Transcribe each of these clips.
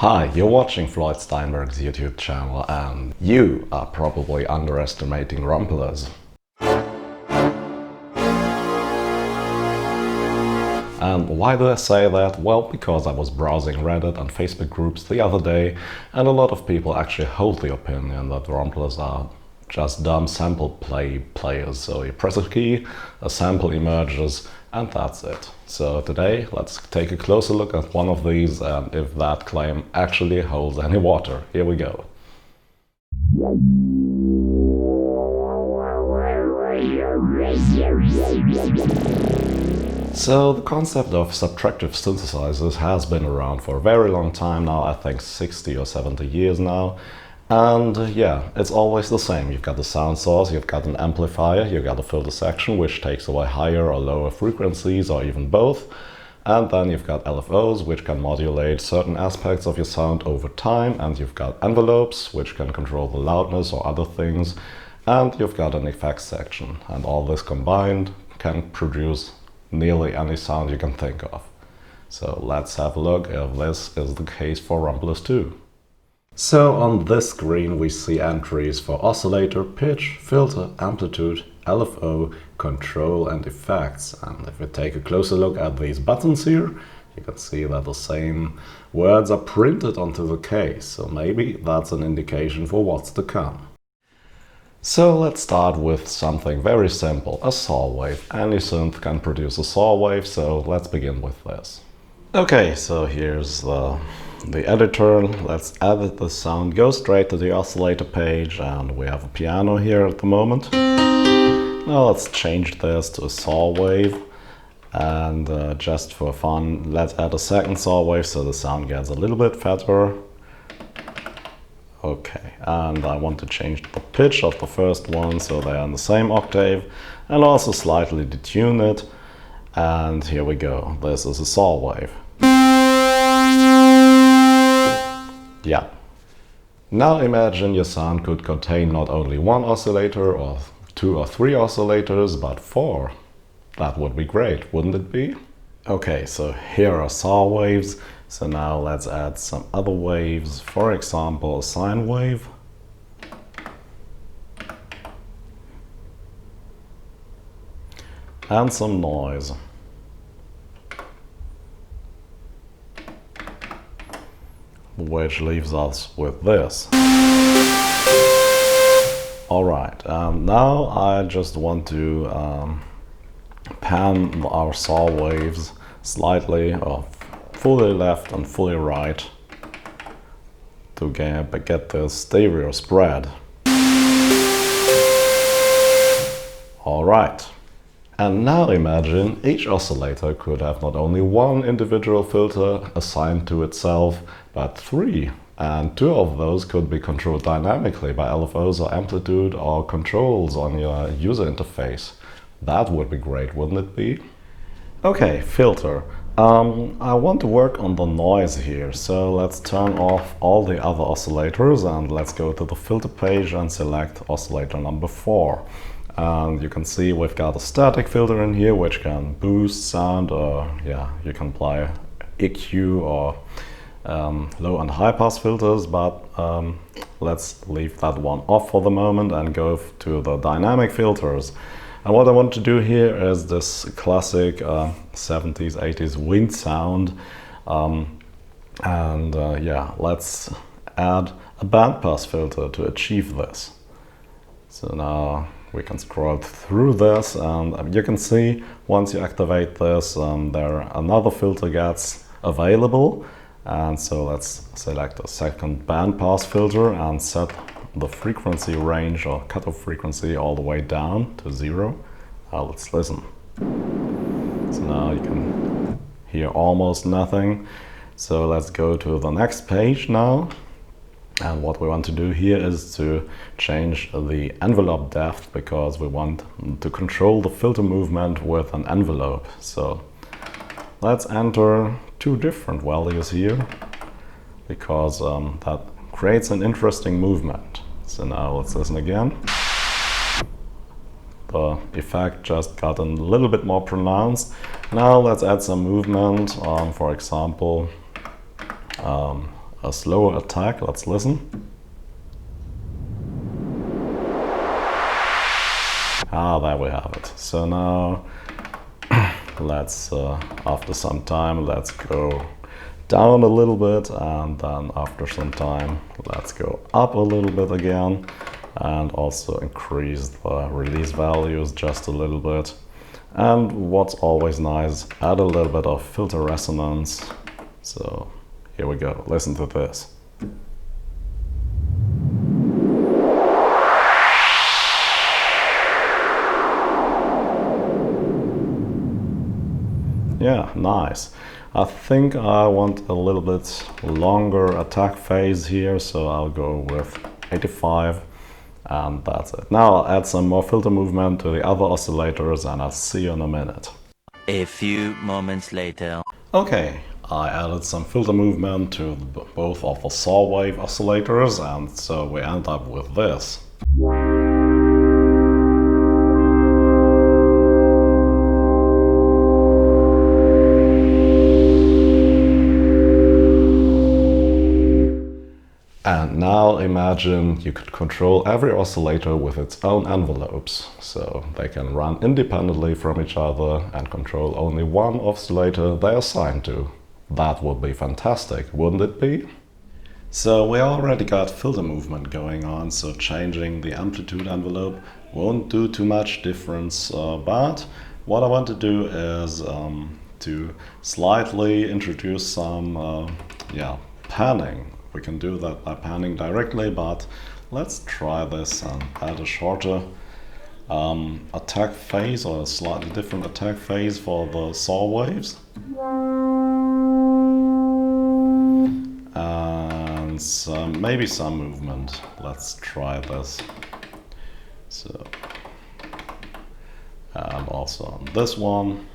Hi, you're watching Floyd Steinberg's YouTube channel and you are probably underestimating ROMplers. And why do I say that? Well, because I was browsing Reddit and Facebook groups the other day and a lot of people actually hold the opinion that ROMplers are just dumb sample players. So you press a key, a sample emerges, and that's it. So today, let's take a closer look at one of these and if that claim actually holds any water. Here we go. So the concept of subtractive synthesizers has been around for a very long time now, I think 60 or 70 years now. And yeah, it's always the same. You've got the sound source, you've got an amplifier, you've got a filter section which takes away higher or lower frequencies or even both. And then you've got LFOs which can modulate certain aspects of your sound over time, and you've got envelopes which can control the loudness or other things, and you've got an effects section, and all this combined can produce nearly any sound you can think of. So let's have a look if this is the case for ROMplers too. So on this screen we see entries for oscillator, pitch, filter, amplitude, LFO, control and effects. And if we take a closer look at these buttons here, you can see that the same words are printed onto the case. So maybe that's an indication for what's to come. So let's start with something very simple, a saw wave. Any synth can produce a saw wave, so let's begin with this. Okay, so here's the editor. Let's edit the sound, go straight to the oscillator page, and we have a piano here at the moment. Now let's change this to a saw wave, and just for fun, let's add a second saw wave so the sound gets a little bit fatter. Okay, and I want to change the pitch of the first one so they're in the same octave, and also slightly detune it. And here we go, this is a saw wave. Yeah. Now imagine your sound could contain not only one oscillator or two or three oscillators, but four. That would be great, wouldn't it be? Okay, so here are saw waves. So now let's add some other waves. For example, a sine wave. And some noise. Which leaves us with this. Alright, now I just want to pan our saw waves slightly, or fully left and fully right, to get the stereo spread. Alright. And now imagine each oscillator could have not only one individual filter assigned to itself, but three. And two of those could be controlled dynamically by LFOs or amplitude or controls on your user interface. That would be great, wouldn't it be? Okay, filter. I want to work on the noise here, so let's turn off all the other oscillators and let's go to the filter page and select oscillator number 4. And you can see we've got a static filter in here which can boost sound, or yeah, you can apply EQ or low and high pass filters, but let's leave that one off for the moment and go to the dynamic filters. And what I want to do here is this classic 70s, 80s wind sound, yeah, let's add a bandpass filter to achieve this. So now we can scroll through this, and you can see once you activate this, another filter gets available. And so let's select a second bandpass filter and set the frequency range or cutoff frequency all the way down to 0. Let's listen. So now you can hear almost nothing. So let's go to the next page now. And what we want to do here is to change the envelope depth, because we want to control the filter movement with an envelope. So let's enter two different values here, because that creates an interesting movement. So now let's listen again. The effect just got a little bit more pronounced. Now let's add some movement, for example, a slower attack. Let's listen. Ah, there we have it. So now let's, after some time, let's go down a little bit, and then after some time, let's go up a little bit again, and also increase the release values just a little bit. And what's always nice, add a little bit of filter resonance. So here we go, listen to this. Yeah, nice. I think I want a little bit longer attack phase here, so I'll go with 85, and that's it. Now I'll add some more filter movement to the other oscillators, and I'll see you in a minute. A few moments later. Okay, I added some filter movement to both of the saw wave oscillators, and so we end up with this. And now imagine you could control every oscillator with its own envelopes, so they can run independently from each other and control only one oscillator they are assigned to. That would be fantastic, wouldn't it be? So we already got filter movement going on, so changing the amplitude envelope won't do too much difference, but what I want to do is to slightly introduce some panning. We can do that by panning directly, but let's try this and add a shorter attack phase, or a slightly different attack phase for the saw waves. And maybe some movement. Let's try this. So, and also on this one.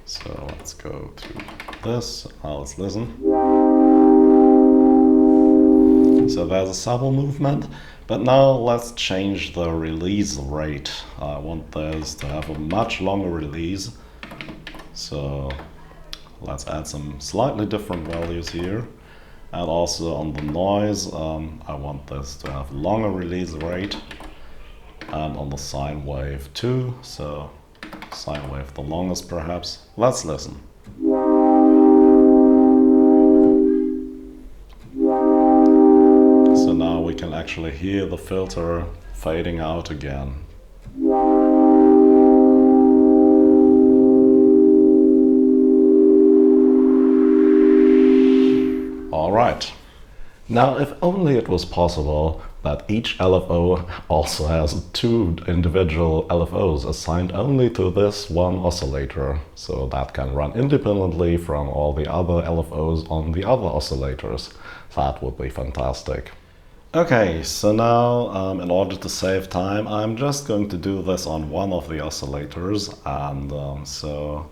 So let's go to this. Now let's listen. So there's a subtle movement, but now let's change the release rate. I want this to have a much longer release. So let's add some slightly different values here. And also on the noise, I want this to have longer release rate. And on the sine wave too, so sine wave the longest perhaps. Let's listen. So now we can actually hear the filter fading out again. Alright. Now if only it was possible that each LFO also has two individual LFOs assigned only to this one oscillator, so that can run independently from all the other LFOs on the other oscillators. That would be fantastic. Okay, so now in order to save time, I'm just going to do this on one of the oscillators, and so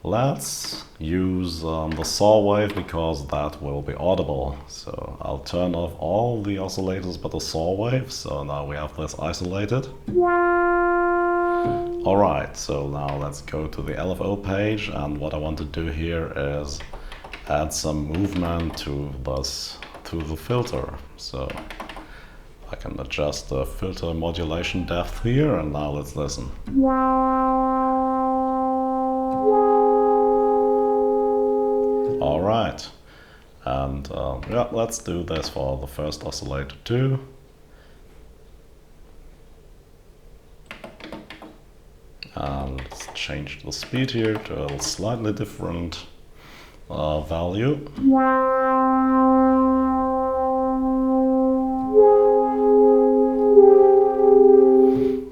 let's use the saw wave because that will be audible. So I'll turn off all the oscillators but the saw wave, so now we have this isolated. Alright, so now let's go to the LFO page, and what I want to do here is add some movement to the filter. So I can adjust the filter modulation depth here, and now let's listen. Alright, and yeah, let's do this for the first oscillator too. And let's change the speed here to a slightly different value.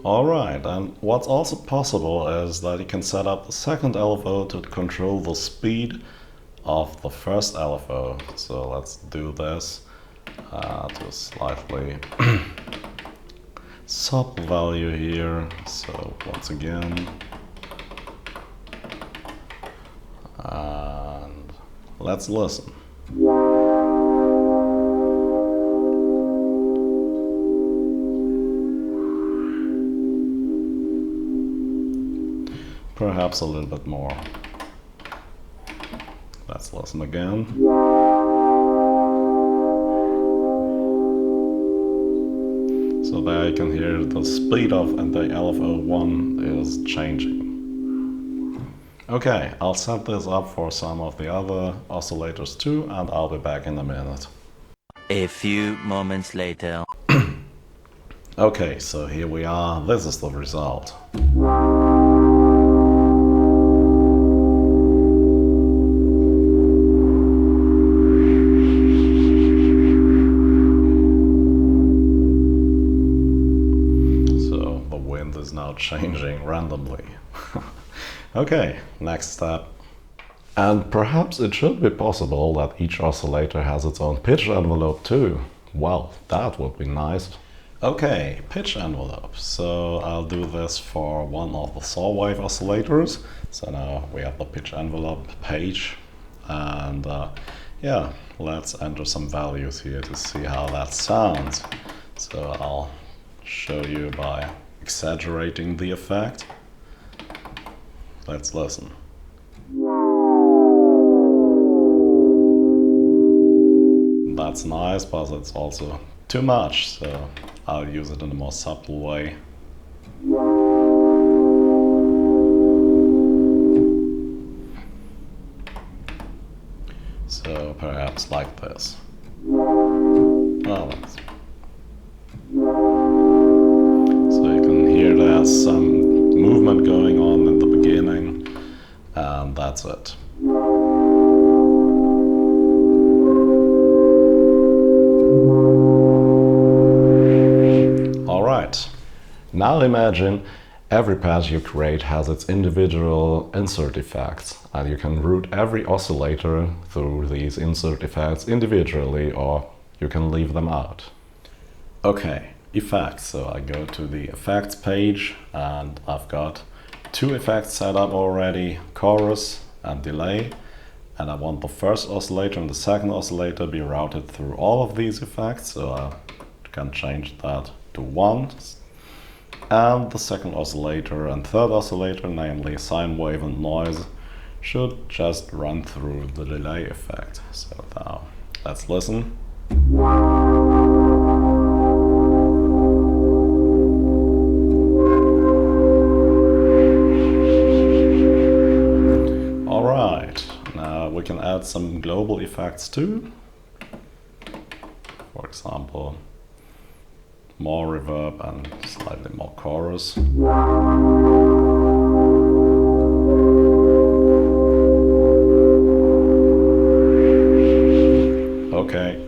Alright, and what's also possible is that you can set up the second LFO to control the speed of the first LFO. So let's do this to slightly sub value here. So once again, and let's listen. Perhaps a little bit more. Let's listen again. So there you can hear the speed of and the LFO1 is changing. Okay, I'll set this up for some of the other oscillators too, and I'll be back in a minute. A few moments later. Okay, so here we are. This is the result. So the wind is now changing randomly. Okay, next step. And perhaps it should be possible that each oscillator has its own pitch envelope too. Well, that would be nice. Okay, pitch envelope. So I'll do this for one of the saw wave oscillators. So now we have the pitch envelope page. And yeah, let's enter some values here to see how that sounds. So I'll show you by exaggerating the effect. Let's listen. That's nice, but it's also too much, so I'll use it in a more subtle way. So perhaps like this. Oh, so you can hear there's some movement going on in the beginning, and that's it. Alright, now imagine every patch you create has its individual insert effects, and you can route every oscillator through these insert effects individually, or you can leave them out. Okay, effects. So I go to the effects page and I've got two effects set up already, chorus and delay, and I want the first oscillator and the second oscillator be routed through all of these effects, so I can change that to 1, and the second oscillator and third oscillator, namely sine wave and noise, should just run through the delay effect. So now let's listen. Alright, now we can add some global effects too. For example, more reverb and slightly more chorus. Okay.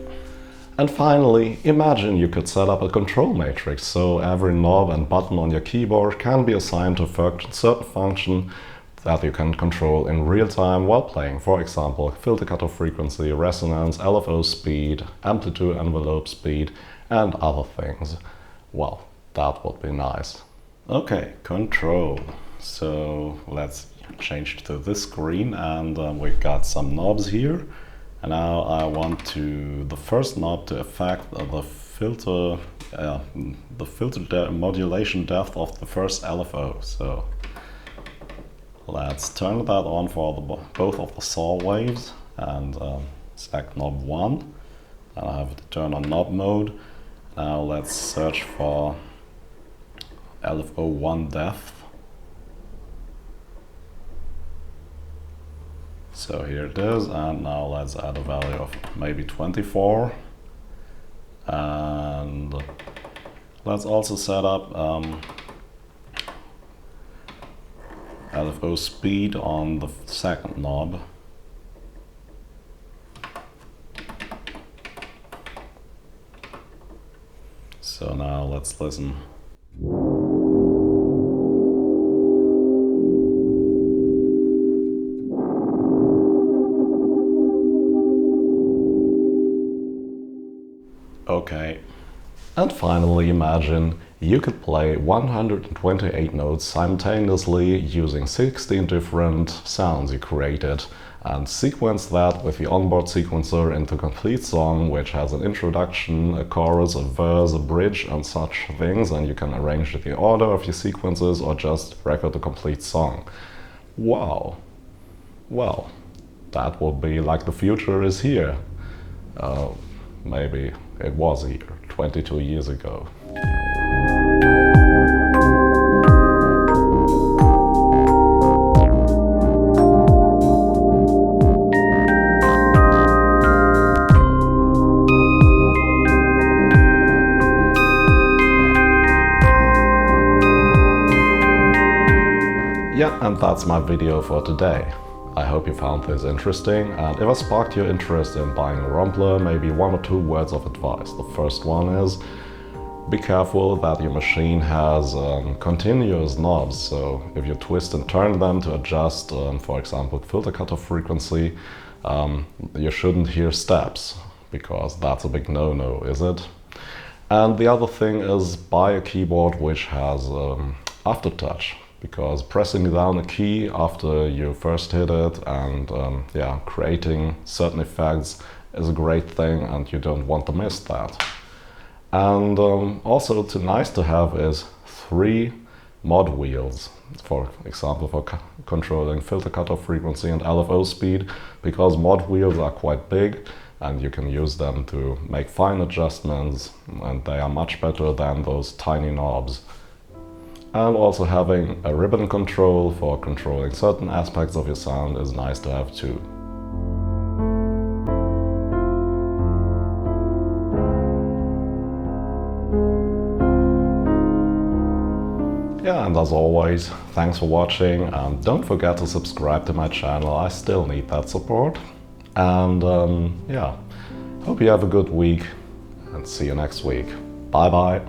And finally, imagine you could set up a control matrix, so every knob and button on your keyboard can be assigned to a certain function that you can control in real time while playing. For example, filter cutoff frequency, resonance, LFO speed, amplitude envelope speed, and other things. Well, that would be nice. Okay, control. So let's change to this screen, and we've got some knobs here. And now I want the first knob to affect the filter modulation depth of the first LFO. So let's turn that on for both of the saw waves, and select knob 1. And I have to turn on knob mode. Now let's search for LFO1 depth. So here it is, and now let's add a value of maybe 24. And let's also set up LFO speed on the second knob. So now let's listen. Okay. And finally, imagine you could play 128 notes simultaneously using 16 different sounds you created, and sequence that with the onboard sequencer into a complete song, which has an introduction, a chorus, a verse, a bridge, and such things, and you can arrange the order of your sequences or just record a complete song. Wow. Well, that would be like the future is here. Maybe it was here 22 years ago. Yeah, and that's my video for today. I hope you found this interesting, and if I sparked your interest in buying a ROMplers, maybe 1 or 2 words of advice. The first one is, be careful that your machine has continuous knobs, so if you twist and turn them to adjust, for example, filter cutoff frequency, you shouldn't hear steps, because that's a big no-no, is it? And the other thing is, buy a keyboard which has aftertouch, because pressing down a key after you first hit it and yeah, creating certain effects is a great thing, and you don't want to miss that. And also nice to have is 3 mod wheels, for example, for controlling filter cutoff frequency and LFO speed, because mod wheels are quite big and you can use them to make fine adjustments, and they are much better than those tiny knobs. And also having a ribbon control for controlling certain aspects of your sound is nice to have too. Yeah, and as always, thanks for watching, and don't forget to subscribe to my channel, I still need that support. And yeah, hope you have a good week, and see you next week. Bye bye.